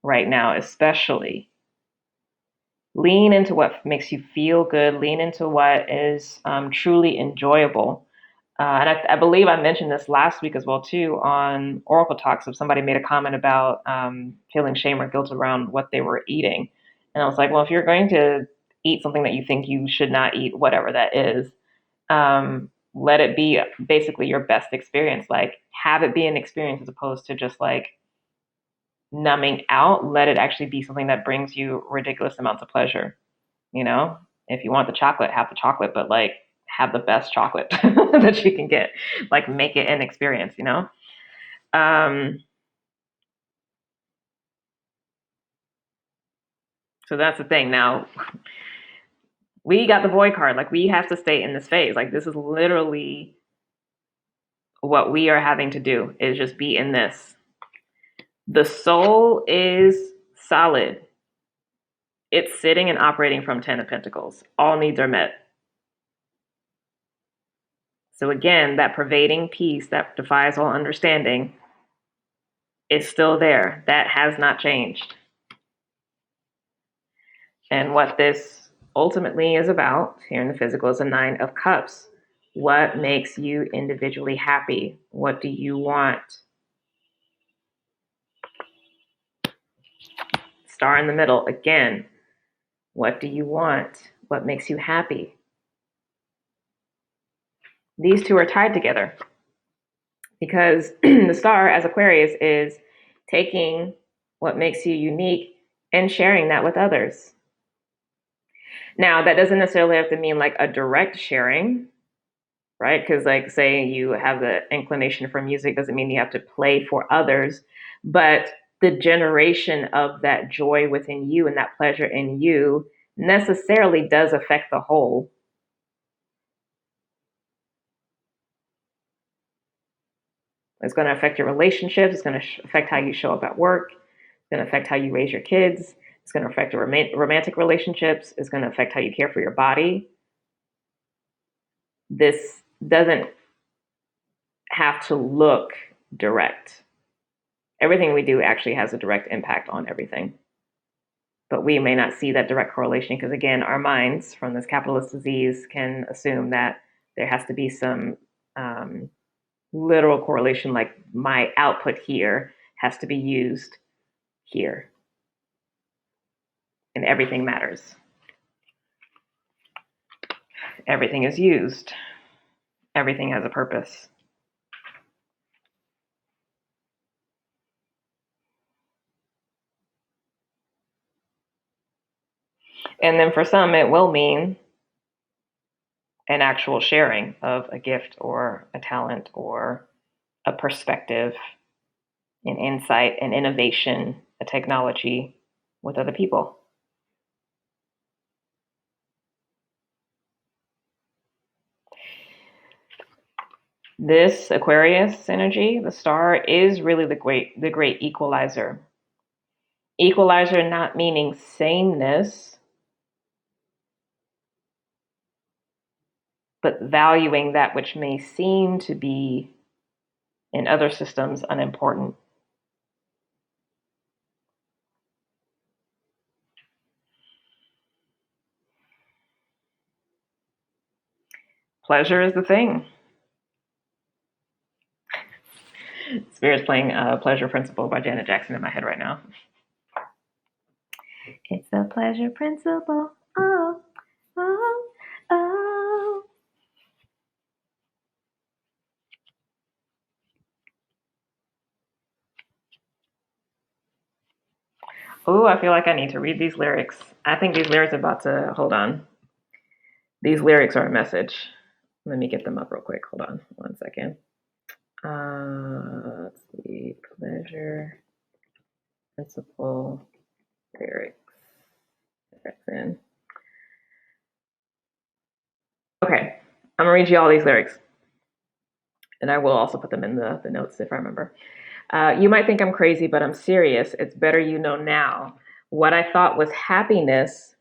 right now, especially. Lean into what makes you feel good. Lean into what is truly enjoyable. And I believe I mentioned this last week as well, too, on Oracle Talks. If somebody made a comment about feeling shame or guilt around what they were eating. And I was like, well, if you're going to eat something that you think you should not eat, whatever that is, let it be basically your best experience. Like, have it be an experience as opposed to just like numbing out. Let it actually be something that brings you ridiculous amounts of pleasure. If you want the chocolate, have the chocolate, but like have the best chocolate that you can get. Like make it an experience. So that's the thing. Now we got the boy card. Like we have to stay in this phase. Like this is literally what we are having to do is just be in this. The soul is solid. It's sitting and operating from 10 of Pentacles. All needs are met. So again, that pervading peace that defies all understanding is still there. That has not changed. And what this ultimately is about here in the physical is a 9 of Cups. What makes you individually happy? What do you want? Star in the middle, again. What do you want? What makes you happy? These two are tied together because the star, as Aquarius, is taking what makes you unique and sharing that with others. Now, that doesn't necessarily have to mean like a direct sharing, right? Because, like, say you have the inclination for music, doesn't mean you have to play for others, but the generation of that joy within you and that pleasure in you necessarily does affect the whole. It's going to affect your relationships. It's going to affect how you show up at work. It's going to affect how you raise your kids. It's going to affect your romantic relationships. It's going to affect how you care for your body. This doesn't have to look direct. Everything we do actually has a direct impact on everything. But we may not see that direct correlation because, again, our minds from this capitalist disease can assume that there has to be some literal correlation, like my output here has to be used here. And everything matters. Everything is used. Everything has a purpose. And then for some, it will mean an actual sharing of a gift or a talent or a perspective, an insight, an innovation, a technology with other people. This Aquarius energy, the star, is really the great equalizer. Equalizer not meaning sameness, but valuing that which may seem to be in other systems unimportant. Pleasure is the thing. Spirit's playing Pleasure Principle by Janet Jackson in my head right now. It's the pleasure principle. Oh, oh, oh. Oh, I feel like I need to read these lyrics. I think these lyrics are about to, hold on. These lyrics are a message. Let me get them up real quick. Hold on 1 second. Let's see. Pleasure principle lyrics. That's in. Okay, I'm gonna read you all these lyrics. And I will also put them in the notes if I remember. You might think I'm crazy, but I'm serious. It's better you know now. What I thought was happiness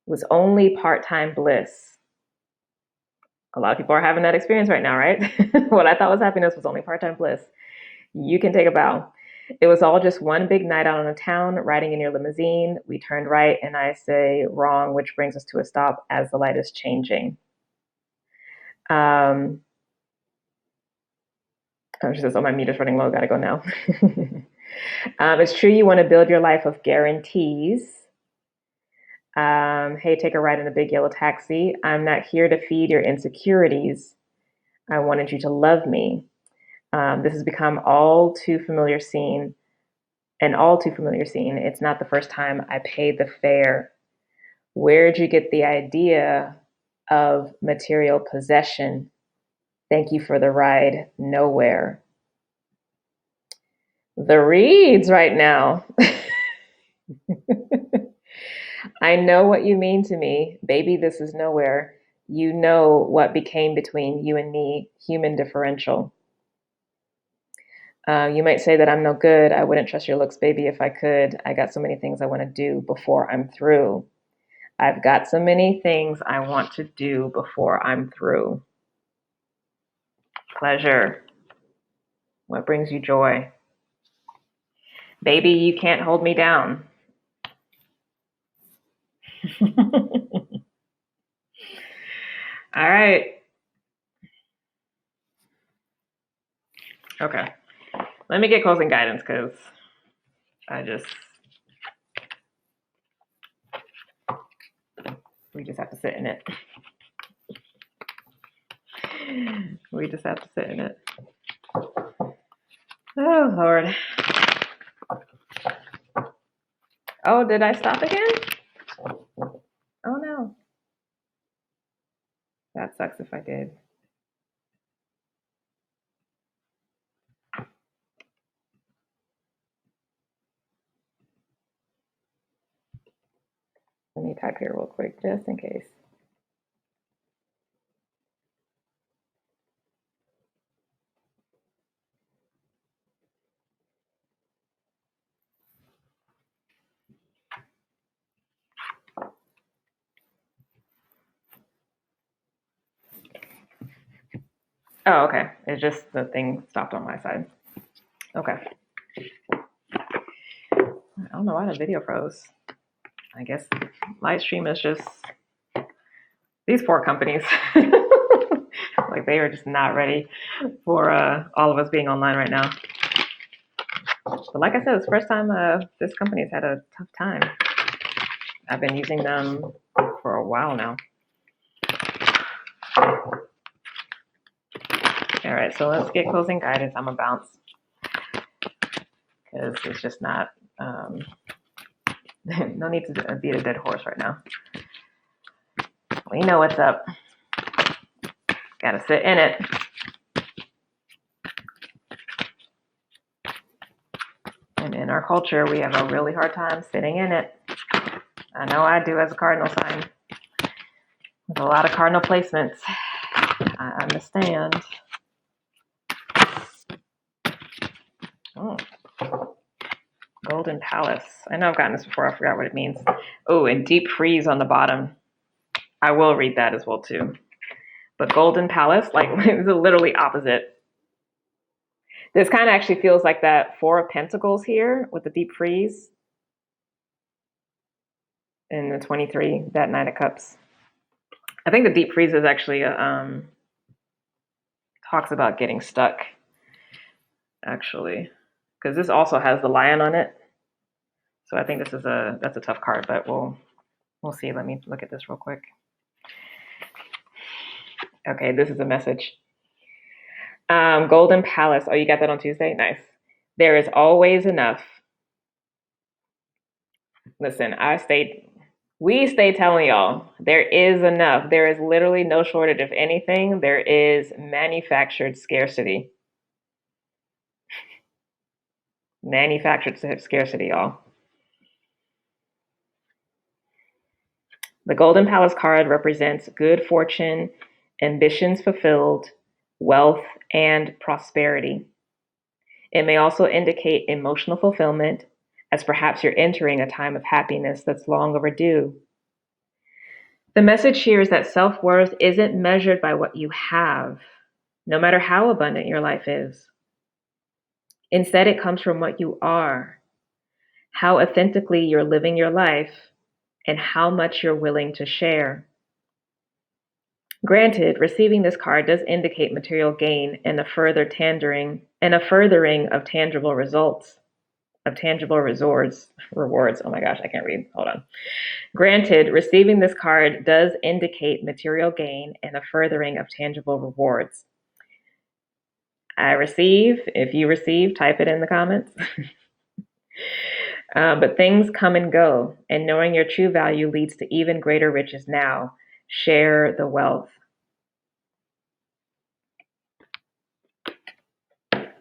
was only part-time bliss. A lot of people are having that experience right now, right? What I thought was happiness was only part-time bliss. You can take a bow. It was all just one big night out on a town, riding in your limousine. We turned right, and I say wrong, which brings us to a stop as the light is changing. She says, oh, my meter's running low, gotta go now. It's true you want to build your life of guarantees. Hey, take a ride in a big yellow taxi. I'm not here to feed your insecurities. I wanted you to love me. This has become an all too familiar scene. It's not the first time I paid the fare. Where'd you get the idea of material possession? Thank you for the ride. Nowhere. The reads right now. I know what you mean to me. Baby, this is nowhere. You know what became between you and me, human differential. You might say that I'm no good. I wouldn't trust your looks, baby, if I could. I got so many things I want to do before I'm through. I've got so many things I want to do before I'm through. Pleasure. What brings you joy? Baby, you can't hold me down. All right. Okay. Let me get closing guidance because we just have to sit in it. We just have to sit in it. Oh, Lord. Oh, did I stop again? Oh, no. That sucks if I did. Let me type here real quick, just in case. Oh, okay. It's just the thing stopped on my side. Okay. I don't know why the video froze. I guess live stream is just these poor companies. Like they are just not ready for all of us being online right now. But like I said, it's the first time this company's had a tough time. I've been using them for a while now. All right, so let's get closing guidance. I'm gonna bounce because it's just not. No need to beat a dead horse right now. We know what's up. Gotta sit in it. And in our culture, we have a really hard time sitting in it. I know I do as a cardinal sign. With a lot of cardinal placements. I understand. Oh. Golden Palace. I know I've gotten this before. I forgot what it means. Oh, and deep freeze on the bottom. I will read that as well too. But Golden Palace, like, is literally opposite. This kind of actually feels like that Four of Pentacles here with the deep freeze. And the 23, that Nine of Cups. I think the deep freeze is actually talks about getting stuck, actually, because this also has the lion on it. So I think that's a tough card, but we'll see. Let me look at this real quick. Okay, this is a message. Golden Palace. Oh, you got that on Tuesday? Nice. There is always enough. Listen, we stay telling y'all, there is enough. There is literally no shortage of anything. There is manufactured scarcity. Manufactured scarcity, y'all. The Golden Palace card represents good fortune, ambitions fulfilled, wealth, and prosperity. It may also indicate emotional fulfillment, as perhaps you're entering a time of happiness that's long overdue. The message here is that self-worth isn't measured by what you have, no matter how abundant your life is. Instead, it comes from what you are, how authentically you're living your life, and how much you're willing to share. Granted, receiving this card does indicate material gain and a furthering of tangible results, of tangible rewards. Oh my gosh, I can't read. Hold on. Granted, receiving this card does indicate material gain and a furthering of tangible rewards. I receive. If you receive, type it in the comments. But things come and go, and knowing your true value leads to even greater riches now. Share the wealth.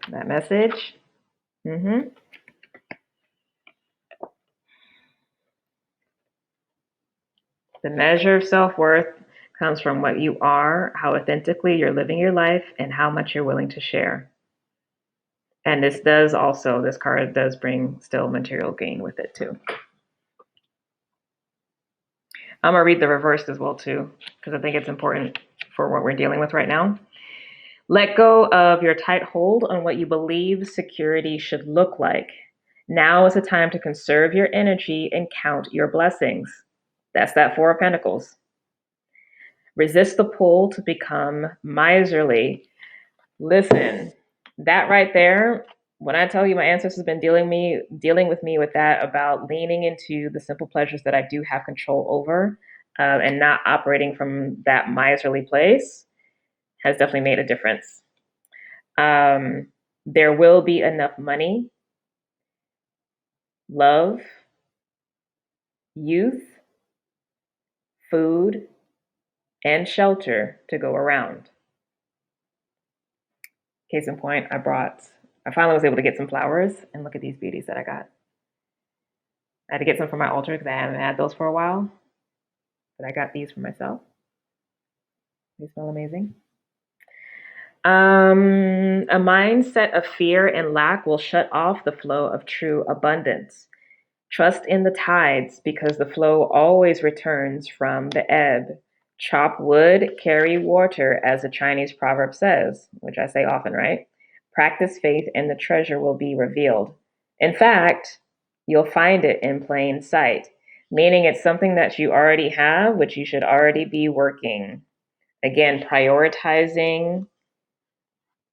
That message. The measure of self-worth comes from what you are, how authentically you're living your life, and how much you're willing to share. And this card does bring still material gain with it too. I'm gonna read the reversed as well too, because I think it's important for what we're dealing with right now. Let go of your tight hold on what you believe security should look like. Now is the time to conserve your energy and count your blessings. That's that Four of Pentacles. Resist the pull to become miserly. Listen, that right there, when I tell you my ancestors have been dealing with me with that, about leaning into the simple pleasures that I do have control over, and not operating from that miserly place, has definitely made a difference. There will be enough money, love, youth, food, and shelter to go around. Case in point, I finally was able to get some flowers, and look at these beauties that I got. I had to get some for my altar because I haven't had those for a while, but I got these for myself. They smell amazing. A mindset of fear and lack will shut off the flow of true abundance. Trust in the tides because the flow always returns from the ebb. Chop wood, carry water, as the Chinese proverb says, which I say often, right? Practice faith and the treasure will be revealed. In fact, you'll find it in plain sight, meaning it's something that you already have, which you should already be working. Again, prioritizing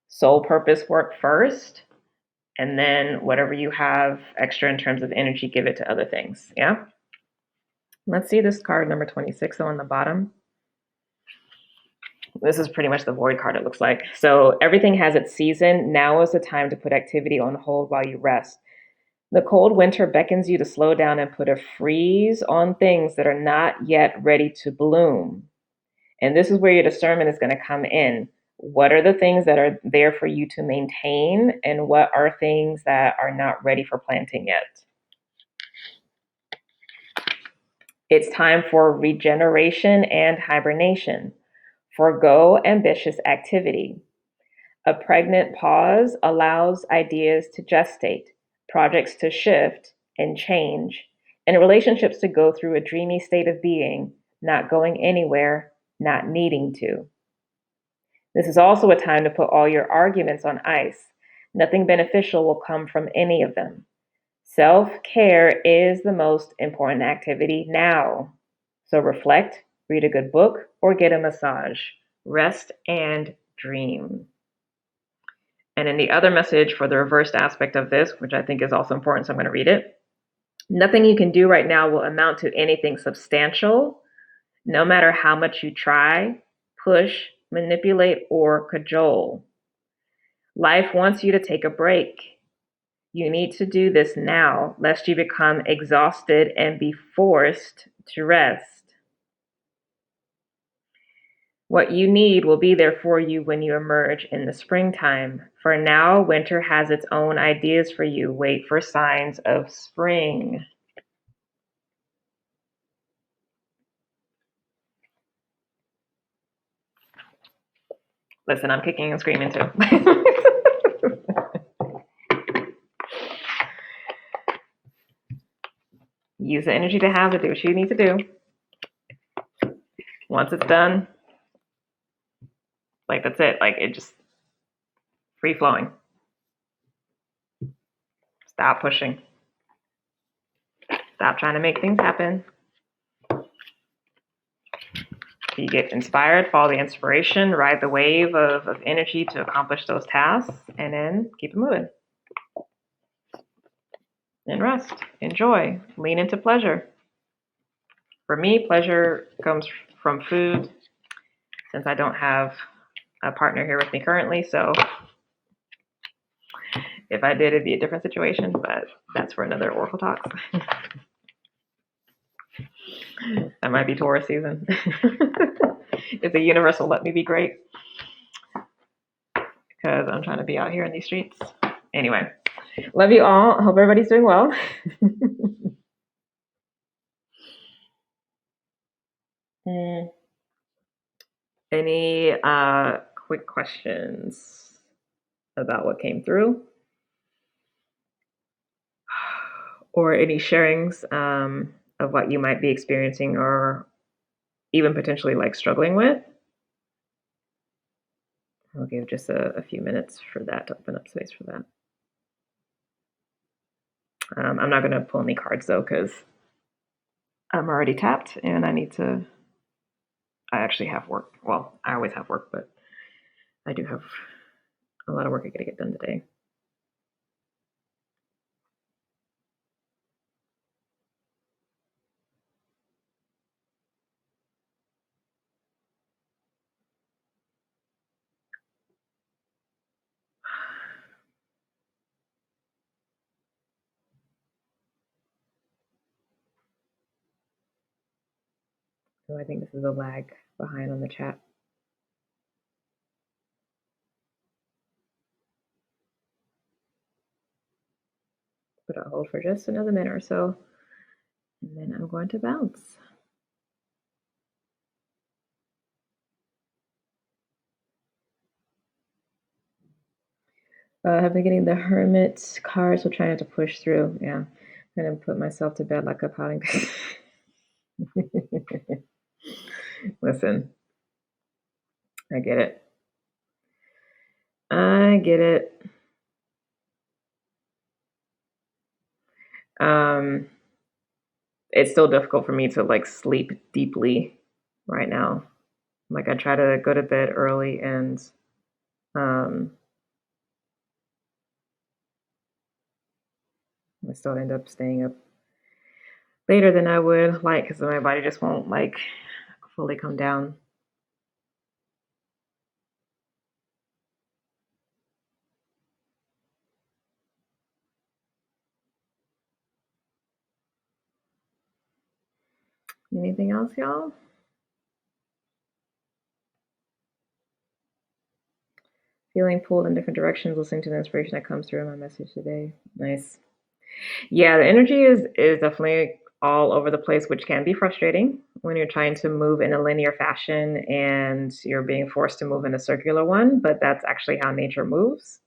soul purpose work first, and then whatever you have extra in terms of energy, give it to other things. Yeah. Let's see this card number 26 on the bottom. This is pretty much the void card, it looks like. So everything has its season. Now is the time to put activity on hold while you rest. The cold winter beckons you to slow down and put a freeze on things that are not yet ready to bloom. And this is where your discernment is going to come in. What are the things that are there for you to maintain, and what are things that are not ready for planting yet? It's time for regeneration and hibernation. Forgo ambitious activity. A pregnant pause allows ideas to gestate, projects to shift and change, and relationships to go through a dreamy state of being, not going anywhere, not needing to. This is also a time to put all your arguments on ice. Nothing beneficial will come from any of them. Self-care is the most important activity now. So reflect, read a good book, or get a massage. Rest and dream. And then the other message for the reversed aspect of this, which I think is also important, so I'm going to read it. Nothing you can do right now will amount to anything substantial, no matter how much you try, push, manipulate, or cajole. Life wants you to take a break. You need to do this now, lest you become exhausted and be forced to rest. What you need will be there for you when you emerge in the springtime. For now, winter has its own ideas for you. Wait for signs of spring. Listen, I'm kicking and screaming too. Use the energy to have to do what you need to do. Once it's done, like that's it. Like it just free flowing. Stop pushing. Stop trying to make things happen. You get inspired, follow the inspiration, ride the wave of energy to accomplish those tasks, and then keep it moving. And rest, enjoy, lean into pleasure. For me, pleasure comes from food, since I don't have a partner here with me currently. So if I did, it'd be a different situation, but that's for another Oracle talk. That might be Taurus season. If the universe will let me be great, because I'm trying to be out here in these streets. Anyway, love you all. Hope everybody's doing well. Any quick questions about what came through? or any sharings of what you might be experiencing or even potentially like struggling with. I'll give just a few minutes for that to open up space for that. I'm not going to pull any cards though, because I'm already tapped and I actually have work. Well, I always have work, but I do have a lot of work I got to get done today. So I think this is a lag behind on the chat. But I'll hold for just another minute or so, and then I'm going to bounce. I've been getting the Hermit card, so trying not to push through. Yeah, I'm gonna put myself to bed like a pouting. Listen, I get it. I get it. It's still difficult for me to like sleep deeply right now. Like I try to go to bed early and I still end up staying up later than I would like because my body just won't like fully come down. Anything else, y'all? Feeling pulled in different directions, listening to the inspiration that comes through in my message today. Nice. Yeah, the energy is definitely all over the place, which can be frustrating when you're trying to move in a linear fashion and you're being forced to move in a circular one, but that's actually how nature moves,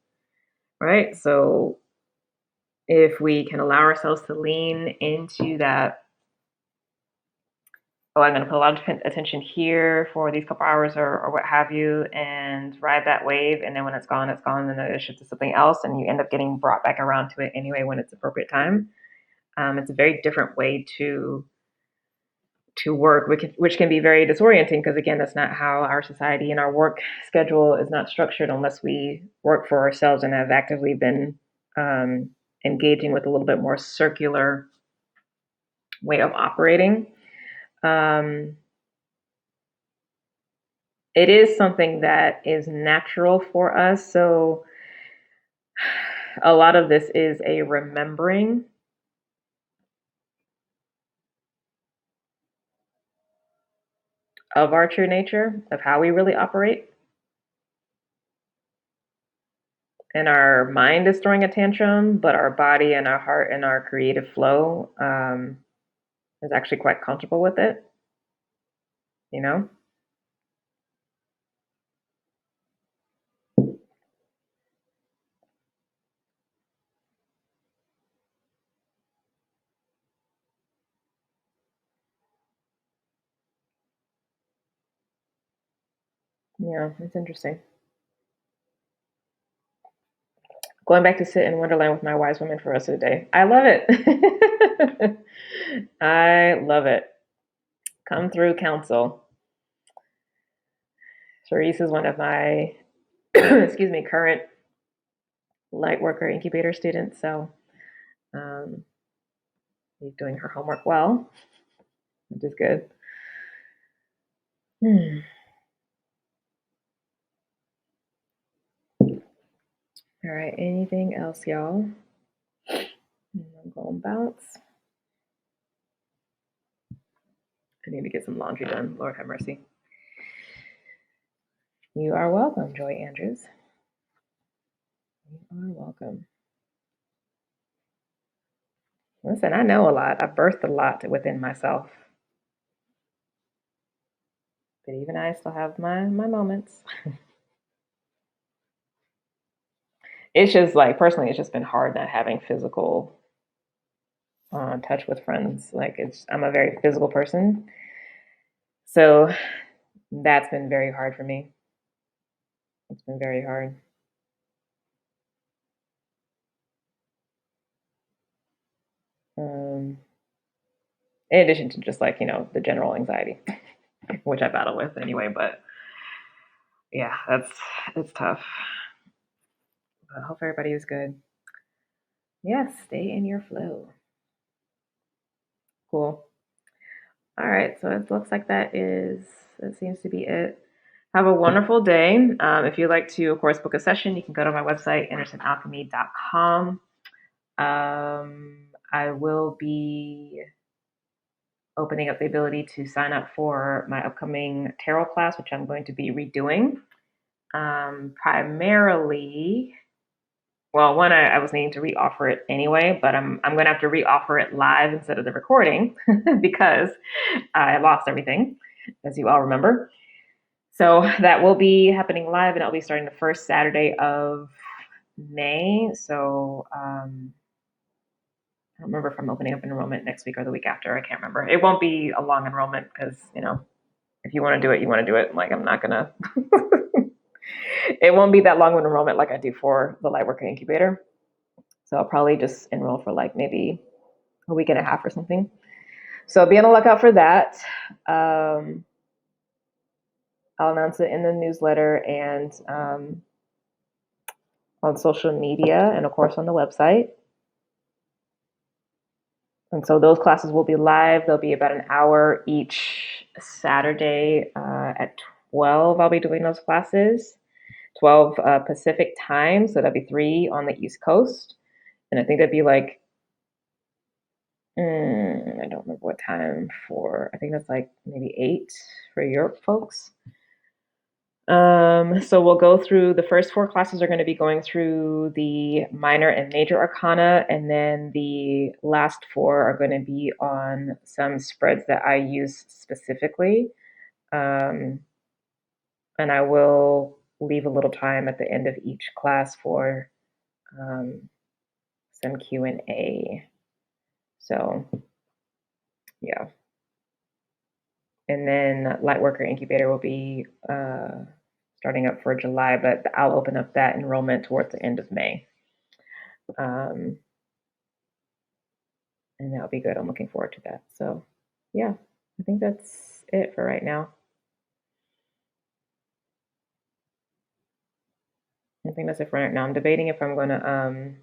right? So if we can allow ourselves to lean into that, oh, I'm going to put a lot of attention here for these couple hours or what have you, and ride that wave. And then when it's gone, and then it shifts to something else, and you end up getting brought back around to it anyway when it's appropriate time. It's a very different way to work, which can be very disorienting because again, that's not how our society and our work schedule is not structured unless we work for ourselves and have actively been engaging with a little bit more circular way of operating. It is something that is natural for us. So a lot of this is a remembering of our true nature, of how we really operate. And our mind is throwing a tantrum, but our body and our heart and our creative flow is actually quite comfortable with it, you know? Yeah, it's interesting. Going back to sit in Wonderland with my wise women for the rest of the day. I love it. I love it. Come through council. Charisse is one of my, excuse me, current light worker incubator students. So she's doing her homework well, which is good. All right, anything else, y'all? I'm going to bounce. I need to get some laundry done. Lord have mercy. You are welcome, Joy Andrews. You are welcome. Listen, I know a lot. I've birthed a lot within myself. But even I still have my moments. It's just like, personally, it's just been hard not having physical touch with friends. Like I'm a very physical person, so that's been very hard for me. It's been very hard. In addition to just like the general anxiety, which I battle with anyway. But yeah, it's tough. But I hope everybody is good. Yes, stay in your flow. Cool. All right, so it looks like that seems to be it. Have a wonderful day. If you'd like to, of course, book a session, you can go to my website, andersonalchemy.com. I will be opening up the ability to sign up for my upcoming tarot class, which I'm going to be redoing. Primarily, well, one, I was needing to re-offer it anyway, but I'm going to have to re-offer it live instead of the recording because I lost everything, as you all remember. So that will be happening live, and it'll be starting the first Saturday of May. So I don't remember if I'm opening up enrollment next week or the week after. I can't remember. It won't be a long enrollment because, if you want to do it, you want to do it. Like, I'm not going to. It won't be that long of an enrollment like I do for the Lightworker Incubator. So I'll probably just enroll for like maybe a week and a half or something. So be on the lookout for that. I'll announce it in the newsletter and on social media and, of course, on the website. And so those classes will be live. They'll be about an hour each Saturday at 12. I'll be doing those classes, 12 Pacific time. So that'd be 3 on the East Coast. And I think that'd be like, I don't remember what time I think that's like maybe 8 for Europe folks. So we'll go through the first 4 classes are going to be going through the minor and major arcana, and then the last 4 are going to be on some spreads that I use specifically. And I will leave a little time at the end of each class for some Q&A. So yeah. And then Lightworker Incubator will be starting up for July, but I'll open up that enrollment towards the end of May. And that'll be good. I'm looking forward to that. So yeah, I think that's it for right now. I think that's it for right now. I'm debating if I'm going to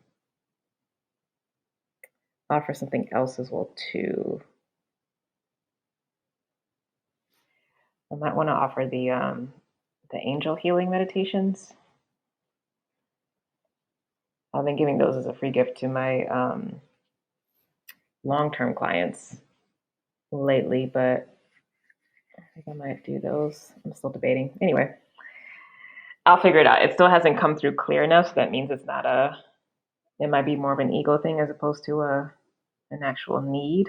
offer something else as well too. I might want to offer the angel healing meditations. I've been giving those as a free gift to my long-term clients lately, but I think I might do those. I'm still debating. Anyway, I'll figure it out. It still hasn't come through clear enough, so that means it's not it might be more of an ego thing as opposed to an actual need.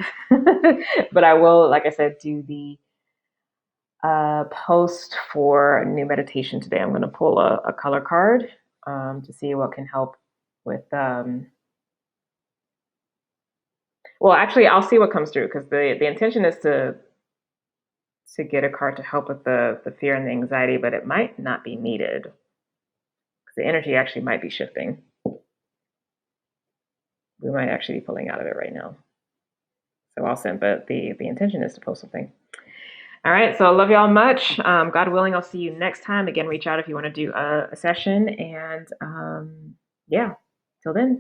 But I will, like I said, do the post for new meditation today. I'm going to pull a color card to see what can help with. Well, actually, I'll see what comes through because the intention is to get a card to help with the fear and the anxiety, but it might not be needed because the energy actually might be shifting. We might actually be pulling out of it right now. So I'll send, but the intention is to post something. All right, so I love y'all much. God willing, I'll see you next time. Again, reach out if you want to do a session. And yeah, till then.